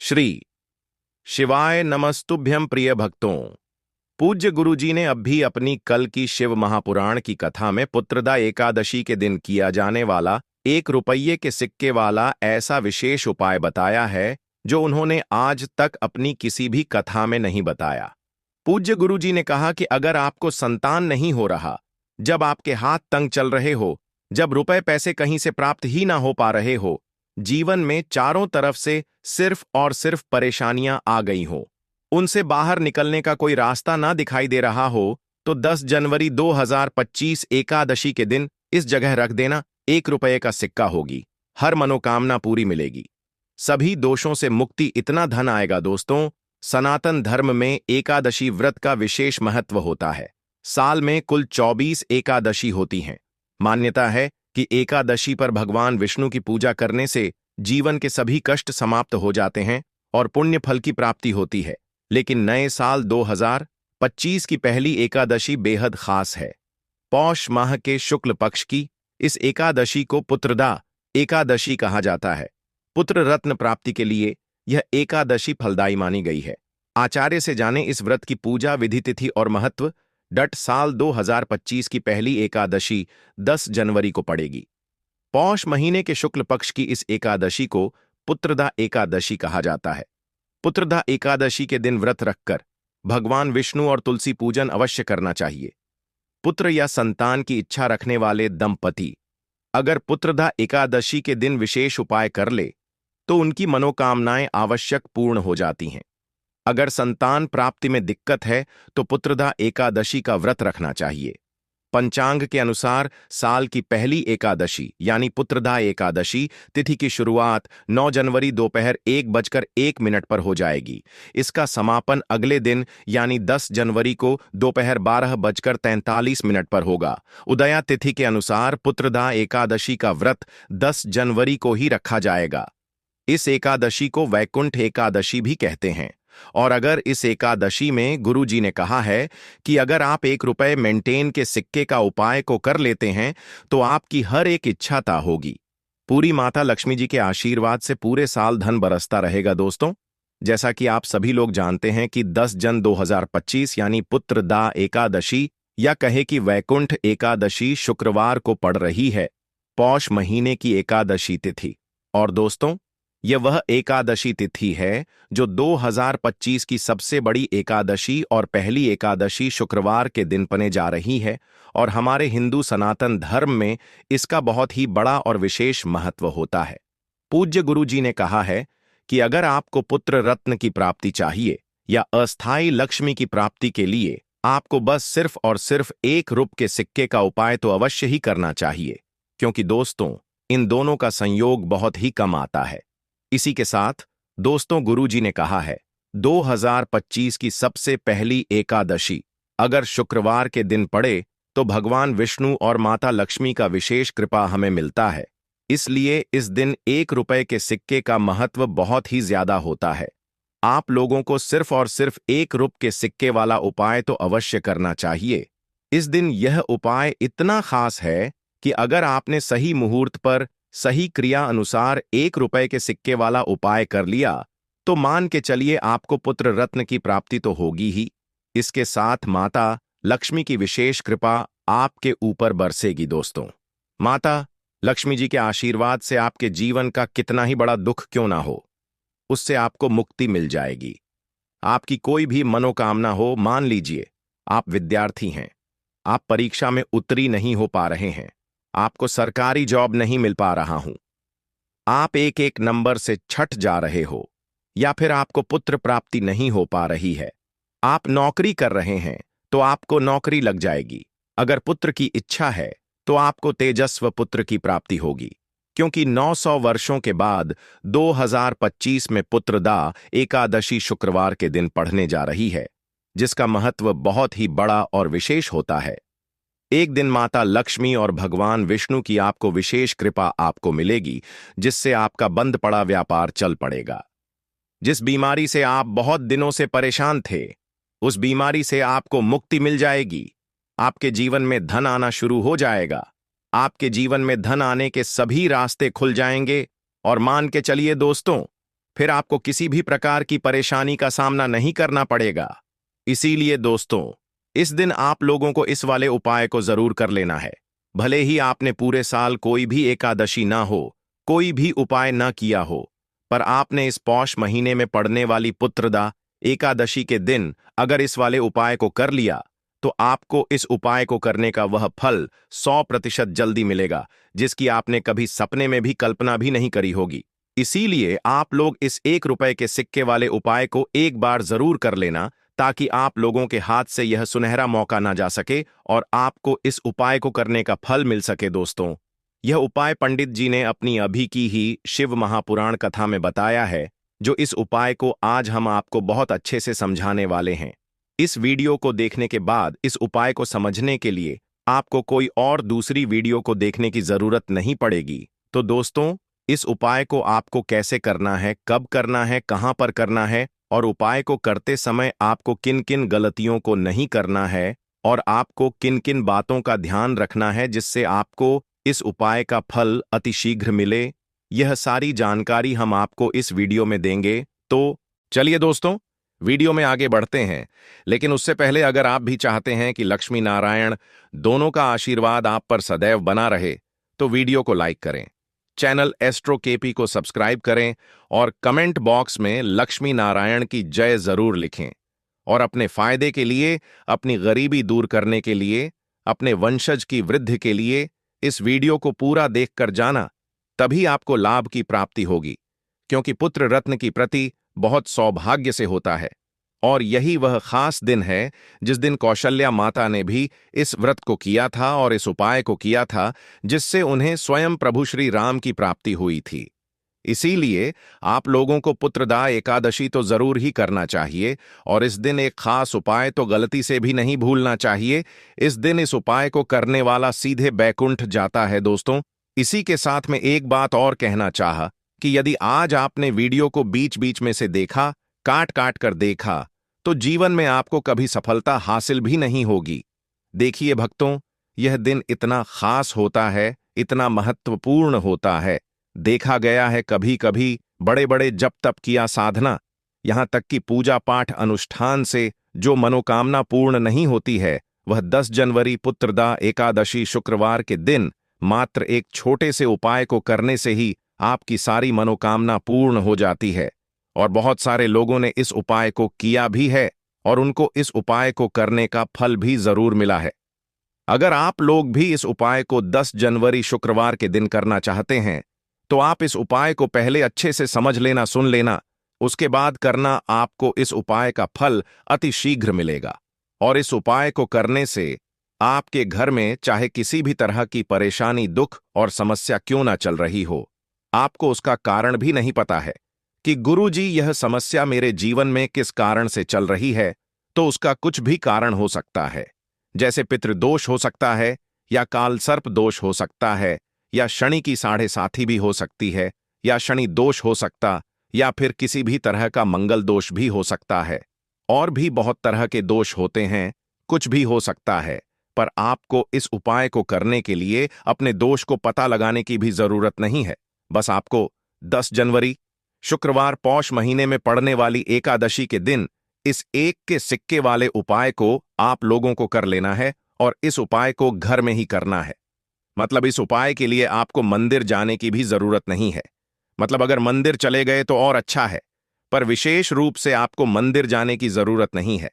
श्री शिवाय नमस्तुभ्यं प्रिय भक्तों। पूज्य गुरुजी ने अब भी अपनी कल की शिव महापुराण की कथा में पुत्रदा एकादशी के दिन किया जाने वाला 1 रुपये के सिक्के वाला ऐसा विशेष उपाय बताया है जो उन्होंने आज तक अपनी किसी भी कथा में नहीं बताया। पूज्य गुरुजी ने कहा कि अगर आपको संतान नहीं हो रहा, जब आपके हाथ तंग चल रहे हो, जब रुपए पैसे कहीं से प्राप्त ही ना हो पा रहे हो, जीवन में चारों तरफ से सिर्फ और सिर्फ परेशानियां आ गई हो, उनसे बाहर निकलने का कोई रास्ता ना दिखाई दे रहा हो, तो 10 जनवरी 2025 एकादशी के दिन इस जगह रख देना। 1 रुपये का सिक्का होगी, हर मनोकामना पूरी मिलेगी, सभी दोषों से मुक्ति, इतना धन आएगा। दोस्तों, सनातन धर्म में एकादशी व्रत का विशेष महत्व होता है। साल में कुल 24 एकादशी होती हैं। मान्यता है कि एकादशी पर भगवान विष्णु की पूजा करने से जीवन के सभी कष्ट समाप्त हो जाते हैं और पुण्य फल की प्राप्ति होती है। लेकिन नए साल 2025 की पहली एकादशी बेहद खास है। पौष माह के शुक्ल पक्ष की इस एकादशी को पुत्रदा एकादशी कहा जाता है। पुत्र रत्न प्राप्ति के लिए यह एकादशी फलदायी मानी गई है। आचार्य से जाने इस व्रत की पूजा विधि, तिथि और महत्व। डट साल 2025 की पहली एकादशी 10 जनवरी को पड़ेगी। पौष महीने के शुक्ल पक्ष की इस एकादशी को पुत्रदा एकादशी कहा जाता है। पुत्रदा एकादशी के दिन व्रत रखकर भगवान विष्णु और तुलसी पूजन अवश्य करना चाहिए। पुत्र या संतान की इच्छा रखने वाले दंपति अगर पुत्रदा एकादशी के दिन विशेष उपाय कर ले तो उनकी मनोकामनाएं आवश्यक पूर्ण हो जाती हैं। अगर संतान प्राप्ति में दिक्कत है तो पुत्रदा एकादशी का व्रत रखना चाहिए। पंचांग के अनुसार साल की पहली एकादशी यानी पुत्रदा एकादशी तिथि की शुरुआत 9 जनवरी दोपहर 1:01 पर हो जाएगी। इसका समापन अगले दिन यानी 10 जनवरी को दोपहर 12:43 पर होगा। उदया तिथि के अनुसार पुत्रदा एकादशी का व्रत 10 जनवरी को ही रखा जाएगा। इस एकादशी को वैकुंठ एकादशी भी कहते हैं। और अगर इस एकादशी में गुरुजी ने कहा है कि अगर आप 1 रुपये मेंटेन के सिक्के का उपाय को कर लेते हैं तो आपकी हर एक इच्छाता होगी। पूरी माता लक्ष्मी जी के आशीर्वाद से पूरे साल धन बरसता रहेगा। दोस्तों, जैसा कि आप सभी लोग जानते हैं कि 10 जन 2025 यानी पुत्रदा एकादशी या कहे कि वैकुंठ एकादशी शुक्रवार को पड़ रही है, पौष महीने की एकादशी तिथि। और दोस्तों, यह वह एकादशी तिथि है जो 2025 की सबसे बड़ी एकादशी और पहली एकादशी शुक्रवार के दिन पने जा रही है। और हमारे हिंदू सनातन धर्म में इसका बहुत ही बड़ा और विशेष महत्व होता है। पूज्य गुरुजी ने कहा है कि अगर आपको पुत्र रत्न की प्राप्ति चाहिए या अस्थायी लक्ष्मी की प्राप्ति के लिए आपको बस सिर्फ और सिर्फ 1 रुपये के सिक्के का उपाय तो अवश्य ही करना चाहिए, क्योंकि दोस्तों, इन दोनों का संयोग बहुत ही कम आता है। इसी के साथ दोस्तों, गुरुजी ने कहा है 2025 की सबसे पहली एकादशी अगर शुक्रवार के दिन पड़े तो भगवान विष्णु और माता लक्ष्मी का विशेष कृपा हमें मिलता है। इसलिए इस दिन 1 रुपये के सिक्के का महत्व बहुत ही ज्यादा होता है। आप लोगों को सिर्फ और सिर्फ 1 रुपये के सिक्के वाला उपाय तो अवश्य करना चाहिए। इस दिन यह उपाय इतना खास है कि अगर आपने सही मुहूर्त पर सही क्रिया अनुसार 1 रुपये के सिक्के वाला उपाय कर लिया तो मान के चलिए आपको पुत्र रत्न की प्राप्ति तो होगी ही, इसके साथ माता लक्ष्मी की विशेष कृपा आपके ऊपर बरसेगी। दोस्तों, माता लक्ष्मी जी के आशीर्वाद से आपके जीवन का कितना ही बड़ा दुख क्यों ना हो, उससे आपको मुक्ति मिल जाएगी। आपकी कोई भी मनोकामना हो, मान लीजिए आप विद्यार्थी हैं, आप परीक्षा में उत्तीर्ण नहीं हो पा रहे हैं, आपको सरकारी जॉब नहीं मिल पा रहा हूं, आप एक नंबर से छट जा रहे हो, या फिर आपको पुत्र प्राप्ति नहीं हो पा रही है, आप नौकरी कर रहे हैं तो आपको नौकरी लग जाएगी। अगर पुत्र की इच्छा है तो आपको तेजस्व पुत्र की प्राप्ति होगी, क्योंकि 900 वर्षों के बाद 2025 में पुत्रदा एकादशी शुक्रवार के दिन पढ़ने जा रही है, जिसका महत्व बहुत ही बड़ा और विशेष होता है। एक दिन माता लक्ष्मी और भगवान विष्णु की आपको विशेष कृपा आपको मिलेगी, जिससे आपका बंद पड़ा व्यापार चल पड़ेगा। जिस बीमारी से आप बहुत दिनों से परेशान थे, उस बीमारी से आपको मुक्ति मिल जाएगी। आपके जीवन में धन आना शुरू हो जाएगा। आपके जीवन में धन आने के सभी रास्ते खुल जाएंगे। और मान के चलिए दोस्तों, फिर आपको किसी भी प्रकार की परेशानी का सामना नहीं करना पड़ेगा। इसीलिए दोस्तों, इस दिन आप लोगों को इस वाले उपाय को जरूर कर लेना है। भले ही आपने पूरे साल कोई भी एकादशी ना हो, कोई भी उपाय ना किया हो, पर आपने इस पौष महीने में पड़ने वाली पुत्रदा एकादशी के दिन अगर इस वाले उपाय को कर लिया, तो आपको इस उपाय को करने का वह फल 100% जल्दी मिलेगा, जिसकी आपने कभी सपने में भी कल्पना भी नहीं करी होगी। इसीलिए आप लोग इस 1 रुपए के सिक्के वाले उपाय को एक बार जरूर कर लेना, ताकि आप लोगों के हाथ से यह सुनहरा मौका ना जा सके और आपको इस उपाय को करने का फल मिल सके। दोस्तों, यह उपाय पंडित जी ने अपनी अभी की ही शिव महापुराण कथा में बताया है, जो इस उपाय को आज हम आपको बहुत अच्छे से समझाने वाले हैं। इस वीडियो को देखने के बाद इस उपाय को समझने के लिए आपको कोई और दूसरी वीडियो को देखने की जरूरत नहीं पड़ेगी। तो दोस्तों, इस उपाय को आपको कैसे करना है, कब करना है, कहां पर करना है और उपाय को करते समय आपको किन किन गलतियों को नहीं करना है और आपको किन किन बातों का ध्यान रखना है जिससे आपको इस उपाय का फल अतिशीघ्र मिले, यह सारी जानकारी हम आपको इस वीडियो में देंगे। तो चलिए दोस्तों, वीडियो में आगे बढ़ते हैं। लेकिन उससे पहले अगर आप भी चाहते हैं कि लक्ष्मी नारायण दोनों का आशीर्वाद आप पर सदैव बना रहे, तो वीडियो को लाइक करें, चैनल एस्ट्रो केपी को सब्सक्राइब करें और कमेंट बॉक्स में लक्ष्मी नारायण की जय जरूर लिखें। और अपने फायदे के लिए, अपनी गरीबी दूर करने के लिए, अपने वंशज की वृद्धि के लिए इस वीडियो को पूरा देखकर जाना, तभी आपको लाभ की प्राप्ति होगी। क्योंकि पुत्र रत्न की प्रति बहुत सौभाग्य से होता है और यही वह खास दिन है जिस दिन कौशल्या माता ने भी इस व्रत को किया था और इस उपाय को किया था, जिससे उन्हें स्वयं प्रभु श्री राम की प्राप्ति हुई थी। इसीलिए आप लोगों को पुत्रदा एकादशी तो जरूर ही करना चाहिए और इस दिन एक खास उपाय तो गलती से भी नहीं भूलना चाहिए। इस दिन इस उपाय को करने वाला सीधे बैकुंठ जाता है। दोस्तों, इसी के साथ में एक बात और कहना चाहा कि यदि आज आपने वीडियो को बीच बीच में से देखा, काट काट कर देखा, तो जीवन में आपको कभी सफलता हासिल भी नहीं होगी। देखिए भक्तों, यह दिन इतना खास होता है, इतना महत्वपूर्ण होता है। देखा गया है कभी कभी बड़े बड़े जप तप किया साधना, यहां तक कि पूजा पाठ अनुष्ठान से जो मनोकामना पूर्ण नहीं होती है, वह 10 जनवरी पुत्रदा एकादशी शुक्रवार के दिन मात्र एक छोटे से उपाय को करने से ही आपकी सारी मनोकामना पूर्ण हो जाती है। और बहुत सारे लोगों ने इस उपाय को किया भी है और उनको इस उपाय को करने का फल भी जरूर मिला है। अगर आप लोग भी इस उपाय को 10 जनवरी शुक्रवार के दिन करना चाहते हैं, तो आप इस उपाय को पहले अच्छे से समझ लेना, सुन लेना, उसके बाद करना। आपको इस उपाय का फल अति शीघ्र मिलेगा और इस उपाय को करने से आपके घर में चाहे किसी भी तरह की परेशानी, दुख और समस्या क्यों ना चल रही हो, आपको उसका कारण भी नहीं पता है कि गुरुजी यह समस्या मेरे जीवन में किस कारण से चल रही है, तो उसका कुछ भी कारण हो सकता है। जैसे पितृदोष हो सकता है, या काल सर्प दोष हो सकता है, या शनि की 7.5 भी हो सकती है, या शनि दोष हो सकता, या फिर किसी भी तरह का मंगल दोष भी हो सकता है। और भी बहुत तरह के दोष होते हैं, कुछ भी हो सकता है। पर आपको इस उपाय को करने के लिए अपने दोष को पता लगाने की भी जरूरत नहीं है। बस आपको 10 जनवरी शुक्रवार पौष महीने में पड़ने वाली एकादशी के दिन इस 1 के सिक्के वाले उपाय को आप लोगों को कर लेना है और इस उपाय को घर में ही करना है। मतलब इस उपाय के लिए आपको मंदिर जाने की भी जरूरत नहीं है। मतलब अगर मंदिर चले गए तो और अच्छा है, पर विशेष रूप से आपको मंदिर जाने की जरूरत नहीं है।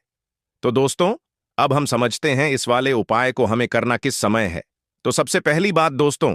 तो दोस्तों, अब हम समझते हैं इस वाले उपाय को हमें करना किस समय है। तो सबसे पहली बात दोस्तों,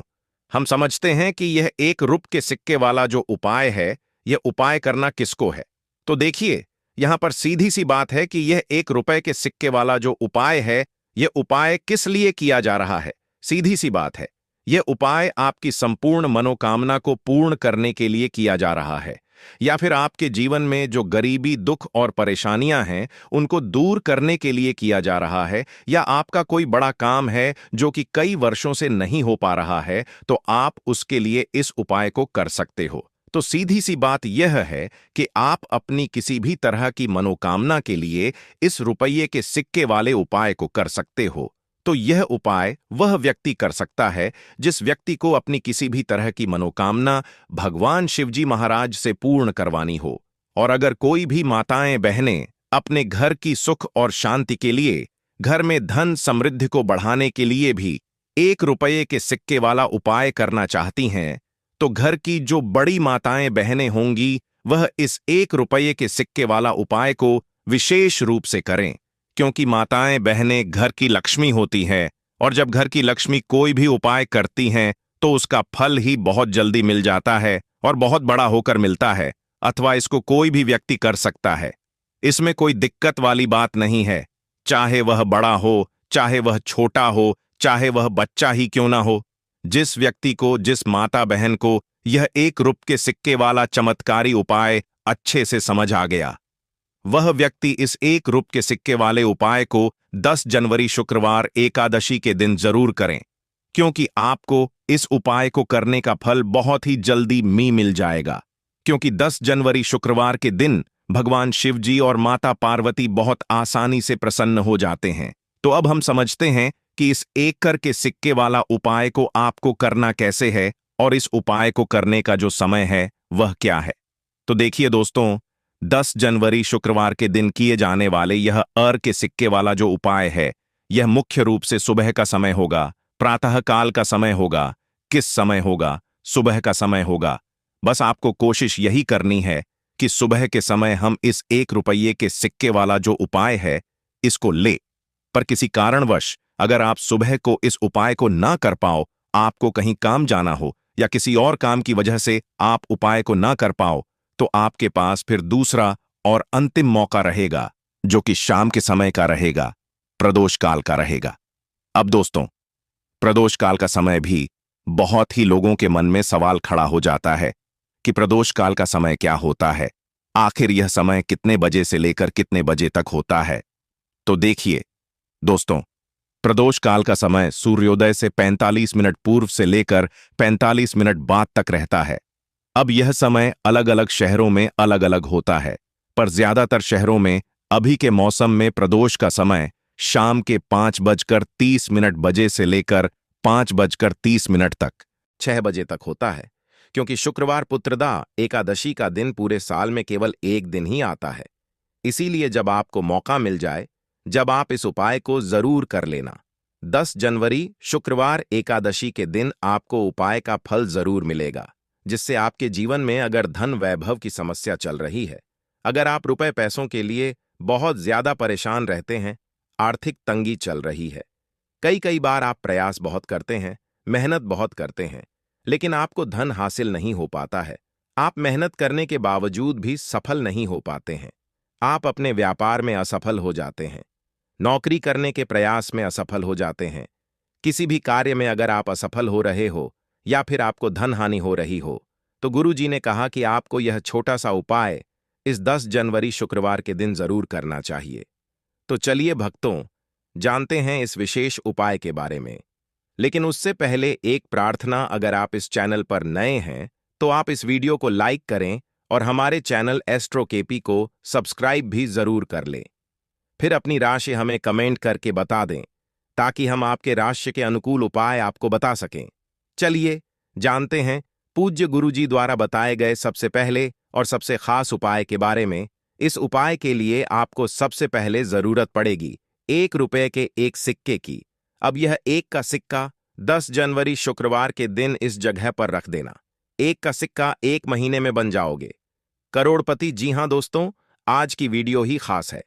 हम समझते हैं कि यह 1 रुपए के सिक्के वाला जो उपाय है, यह उपाय करना किसको है। तो देखिए, यहां पर सीधी सी बात है कि यह 1 रुपए के सिक्के वाला जो उपाय है, यह उपाय किस लिए किया जा रहा है। सीधी सी बात है, यह उपाय आपकी संपूर्ण मनोकामना को पूर्ण करने के लिए किया जा रहा है, या फिर आपके जीवन में जो गरीबी, दुख और परेशानियां हैं, उनको दूर करने के लिए किया जा रहा है, या आपका कोई बड़ा काम है जो कि कई वर्षों से नहीं हो पा रहा है, तो आप उसके लिए इस उपाय को कर सकते हो। तो सीधी सी बात यह है कि आप अपनी किसी भी तरह की मनोकामना के लिए इस रुपये के सिक्के वाले उपाय को कर सकते हो। तो यह उपाय वह व्यक्ति कर सकता है जिस व्यक्ति को अपनी किसी भी तरह की मनोकामना भगवान शिवजी महाराज से पूर्ण करवानी हो। और अगर कोई भी माताएं बहनें अपने घर की सुख और शांति के लिए, घर में धन समृद्धि को बढ़ाने के लिए भी 1 रुपये के सिक्के वाला उपाय करना चाहती हैं, तो घर की जो बड़ी माताएं बहनें होंगी वह इस 1 रुपये के सिक्के वाला उपाय को विशेष रूप से करें, क्योंकि माताएं बहनें घर की लक्ष्मी होती हैं, और जब घर की लक्ष्मी कोई भी उपाय करती हैं तो उसका फल ही बहुत जल्दी मिल जाता है और बहुत बड़ा होकर मिलता है, अथवा इसको कोई भी व्यक्ति कर सकता है। इसमें कोई दिक्कत वाली बात नहीं है, चाहे वह बड़ा हो, चाहे वह छोटा हो, चाहे वह बच्चा ही क्यों ना हो। जिस व्यक्ति को, जिस माता बहन को यह 1 रुपये के सिक्के वाला चमत्कारी उपाय अच्छे से समझ आ गया, वह व्यक्ति इस 1 रुपये के सिक्के वाले उपाय को 10 जनवरी शुक्रवार एकादशी के दिन जरूर करें, क्योंकि आपको इस उपाय को करने का फल बहुत ही जल्दी मिल जाएगा। क्योंकि 10 जनवरी शुक्रवार के दिन भगवान शिवजी और माता पार्वती बहुत आसानी से प्रसन्न हो जाते हैं। तो अब हम समझते हैं कि इस 1 के सिक्के वाला उपाय को आपको करना कैसे है और इस उपाय को करने का जो समय है वह क्या है। तो देखिए दोस्तों, 10 जनवरी शुक्रवार के दिन किए जाने वाले यह के सिक्के वाला जो उपाय है, यह मुख्य रूप से सुबह का समय होगा, प्रातः काल का समय होगा। किस समय होगा? सुबह का समय होगा। बस आपको कोशिश यही करनी है कि सुबह के समय हम इस 1 रुपये के सिक्के वाला जो उपाय है इसको ले। पर किसी कारणवश अगर आप सुबह को इस उपाय को ना कर पाओ, आपको कहीं काम जाना हो या किसी और काम की वजह से आप उपाय को ना कर पाओ, तो आपके पास फिर दूसरा और अंतिम मौका रहेगा, जो कि शाम के समय का रहेगा, प्रदोष काल का रहेगा। अब दोस्तों, प्रदोष काल का समय भी बहुत ही लोगों के मन में सवाल खड़ा हो जाता है कि प्रदोष काल का समय क्या होता है, आखिर यह समय कितने बजे से लेकर कितने बजे तक होता है। तो देखिए दोस्तों, प्रदोष काल का समय सूर्योदय से 45 मिनट पूर्व से लेकर 45 मिनट बाद तक रहता है। अब यह समय अलग अलग शहरों में अलग अलग होता है, पर ज्यादातर शहरों में अभी के मौसम में प्रदोष का समय शाम के 5:30 बजे से लेकर 5:30 तक 6 बजे तक होता है, क्योंकि शुक्रवार पुत्रदा एकादशी का दिन पूरे साल में केवल एक दिन ही आता है। इसीलिए जब आपको मौका मिल जाए, जब आप इस उपाय को जरूर कर लेना। 10 जनवरी शुक्रवार एकादशी के दिन आपको उपाय का फल जरूर मिलेगा, जिससे आपके जीवन में अगर धन वैभव की समस्या चल रही है, अगर आप रुपए पैसों के लिए बहुत ज्यादा परेशान रहते हैं, आर्थिक तंगी चल रही है, कई बार आप प्रयास बहुत करते हैं, मेहनत बहुत करते हैं, लेकिन आपको धन हासिल नहीं हो पाता है। आप मेहनत करने के बावजूद भी सफल नहीं हो पाते हैं। आप अपने व्यापार में असफल हो जाते हैं, नौकरी करने के प्रयास में असफल हो जाते हैं, किसी भी कार्य में अगर आप असफल हो रहे हो या फिर आपको धन हानि हो रही हो, तो गुरुजी ने कहा कि आपको यह छोटा सा उपाय इस 10 जनवरी शुक्रवार के दिन जरूर करना चाहिए। तो चलिए भक्तों, जानते हैं इस विशेष उपाय के बारे में। लेकिन उससे पहले एक प्रार्थना, अगर आप इस चैनल पर नए हैं तो आप इस वीडियो को लाइक करें और हमारे चैनल एस्ट्रो केपी को सब्सक्राइब भी जरूर कर लें। फिर अपनी राशि हमें कमेंट करके बता दें, ताकि हम आपके राशि के अनुकूल उपाय आपको बता सकें। चलिए जानते हैं पूज्य गुरुजी द्वारा बताए गए सबसे पहले और सबसे खास उपाय के बारे में। इस उपाय के लिए आपको सबसे पहले जरूरत पड़ेगी 1 रुपये के एक सिक्के की। अब यह 1 का सिक्का 10 जनवरी शुक्रवार के दिन इस जगह पर रख देना। 1 का सिक्का 1 महीने में बन जाओगे करोड़पति। जी हां दोस्तों, आज की वीडियो ही खास है,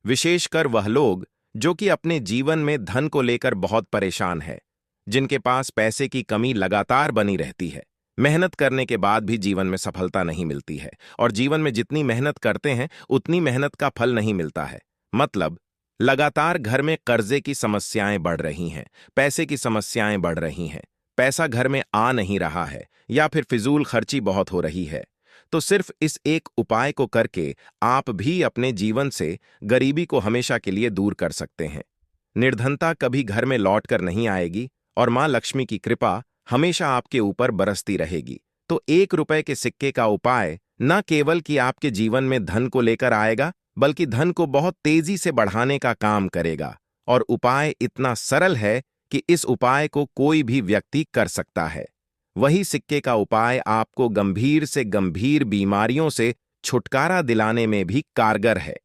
विशेषकर वह लोग जो कि अपने जीवन में धन को लेकर बहुत परेशान है, जिनके पास पैसे की कमी लगातार बनी रहती है, मेहनत करने के बाद भी जीवन में सफलता नहीं मिलती है, और जीवन में जितनी मेहनत करते हैं उतनी मेहनत का फल नहीं मिलता है। मतलब लगातार घर में कर्जे की समस्याएं बढ़ रही हैं, पैसे की समस्याएं बढ़ रही हैं, पैसा घर में आ नहीं रहा है, या फिर फिजूल खर्ची बहुत हो रही है। तो सिर्फ इस एक उपाय को करके आप भी अपने जीवन से गरीबी को हमेशा के लिए दूर कर सकते हैं। निर्धनता कभी घर में लौट कर नहीं आएगी और मां लक्ष्मी की कृपा हमेशा आपके ऊपर बरसती रहेगी। तो 1 रुपये के सिक्के का उपाय न केवल कि आपके जीवन में धन को लेकर आएगा, बल्कि धन को बहुत तेजी से बढ़ाने का काम करेगा और उपाय इतना सरल है कि इस उपाय को कोई भी व्यक्ति कर सकता है। वही सिक्के का उपाय आपको गंभीर से गंभीर बीमारियों से छुटकारा दिलाने में भी कारगर है।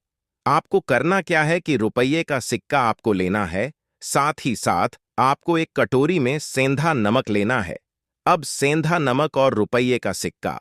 आपको करना क्या है कि रुपये का सिक्का आपको लेना है, साथ ही साथ आपको एक कटोरी में सेंधा नमक लेना है। अब सेंधा नमक और रुपये का सिक्का,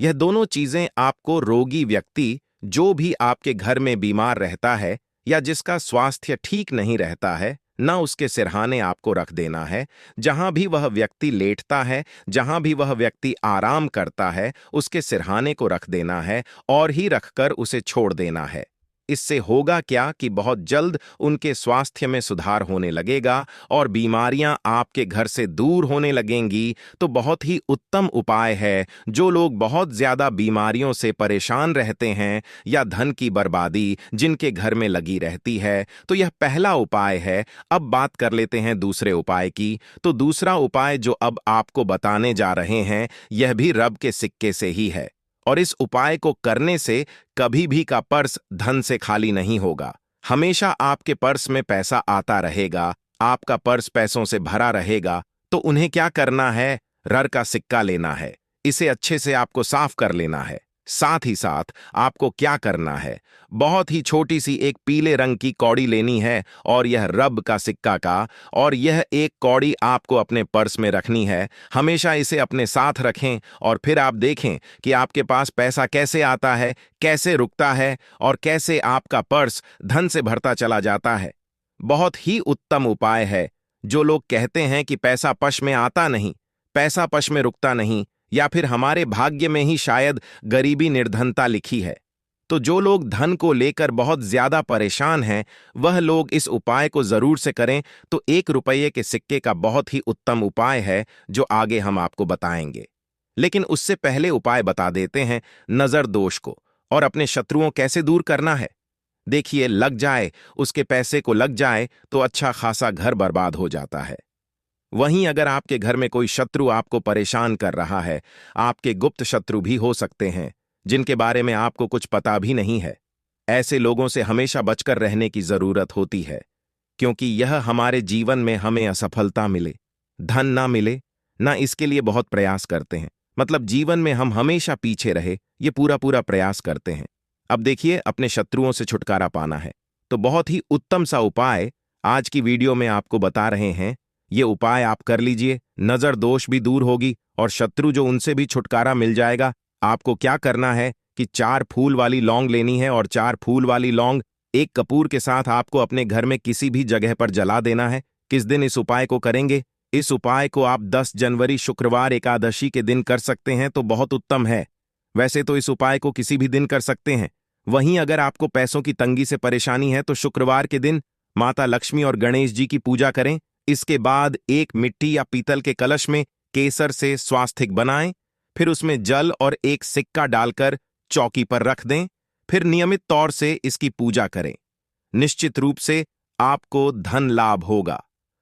यह दोनों चीजें आपको रोगी व्यक्ति, जो भी आपके घर में बीमार रहता है या जिसका स्वास्थ्य ठीक नहीं रहता है, न उसके सिरहाने आपको रख देना है। जहां भी वह व्यक्ति लेटता है, जहां भी वह व्यक्ति आराम करता है, उसके सिरहाने को रख देना है और ही रखकर उसे छोड़ देना है। इससे होगा क्या कि बहुत जल्द उनके स्वास्थ्य में सुधार होने लगेगा और बीमारियां आपके घर से दूर होने लगेंगी। तो बहुत ही उत्तम उपाय है। जो लोग बहुत ज्यादा बीमारियों से परेशान रहते हैं या धन की बर्बादी जिनके घर में लगी रहती है, तो यह पहला उपाय है। अब बात कर लेते हैं दूसरे उपाय की। तो दूसरा उपाय जो अब आपको बताने जा रहे हैं, यह भी रब के सिक्के से ही है और इस उपाय को करने से कभी भी का पर्स धन से खाली नहीं होगा। हमेशा आपके पर्स में पैसा आता रहेगा, आपका पर्स पैसों से भरा रहेगा। तो उन्हें क्या करना है? रर का सिक्का लेना है, इसे अच्छे से आपको साफ कर लेना है। साथ ही साथ आपको क्या करना है? बहुत ही छोटी सी एक पीले रंग की कौड़ी लेनी है और यह रब का सिक्का का, और यह एक कौड़ी आपको अपने पर्स में रखनी है। हमेशा इसे अपने साथ रखें और फिर आप देखें कि आपके पास पैसा कैसे आता है, कैसे रुकता है और कैसे आपका पर्स धन से भरता चला जाता है। बहुत ही उत्तम उपाय है। जो लोग कहते हैं कि पैसा पश में आता नहीं, पैसा पश में रुकता नहीं, या फिर हमारे भाग्य में ही शायद गरीबी निर्धनता लिखी है, तो जो लोग धन को लेकर बहुत ज्यादा परेशान हैं, वह लोग इस उपाय को जरूर से करें। तो 1 रुपये के सिक्के का बहुत ही उत्तम उपाय है जो आगे हम आपको बताएंगे। लेकिन उससे पहले उपाय बता देते हैं नजर दोष को और अपने शत्रुओं कैसे दूर करना है। देखिए, लग जाए, उसके पैसे को लग जाए तो अच्छा खासा घर बर्बाद हो जाता है। वहीं अगर आपके घर में कोई शत्रु आपको परेशान कर रहा है, आपके गुप्त शत्रु भी हो सकते हैं जिनके बारे में आपको कुछ पता भी नहीं है, ऐसे लोगों से हमेशा बचकर रहने की जरूरत होती है, क्योंकि यह हमारे जीवन में हमें असफलता मिले, धन ना मिले, ना इसके लिए बहुत प्रयास करते हैं। मतलब जीवन में हम हमेशा पीछे रहे, ये पूरा पूरा प्रयास करते हैं। अब देखिए, अपने शत्रुओं से छुटकारा पाना है तो बहुत ही उत्तम सा उपाय आज की वीडियो में आपको बता रहे हैं। ये उपाय आप कर लीजिए, नजर दोष भी दूर होगी और शत्रु जो उनसे भी छुटकारा मिल जाएगा। आपको क्या करना है कि 4 फूल वाली लौंग लेनी है और 4 फूल वाली लौंग एक कपूर के साथ आपको अपने घर में किसी भी जगह पर जला देना है। किस दिन इस उपाय को करेंगे? इस उपाय को आप 10 जनवरी शुक्रवार एकादशी के दिन कर सकते हैं तो बहुत उत्तम है। वैसे तो इस उपाय को किसी भी दिन कर सकते हैं। वहीं अगर आपको पैसों की तंगी से परेशानी है तो शुक्रवार के दिन माता लक्ष्मी और गणेश जी की पूजा करें। इसके बाद एक मिट्टी या पीतल के कलश में केसर से स्वास्तिक बनाएं, फिर उसमें जल और एक सिक्का डालकर चौकी पर रख दें। फिर नियमित तौर से इसकी पूजा करें। निश्चित रूप से आपको धन लाभ होगा।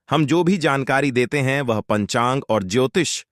हम जो भी जानकारी देते हैं वह पंचांग और ज्योतिष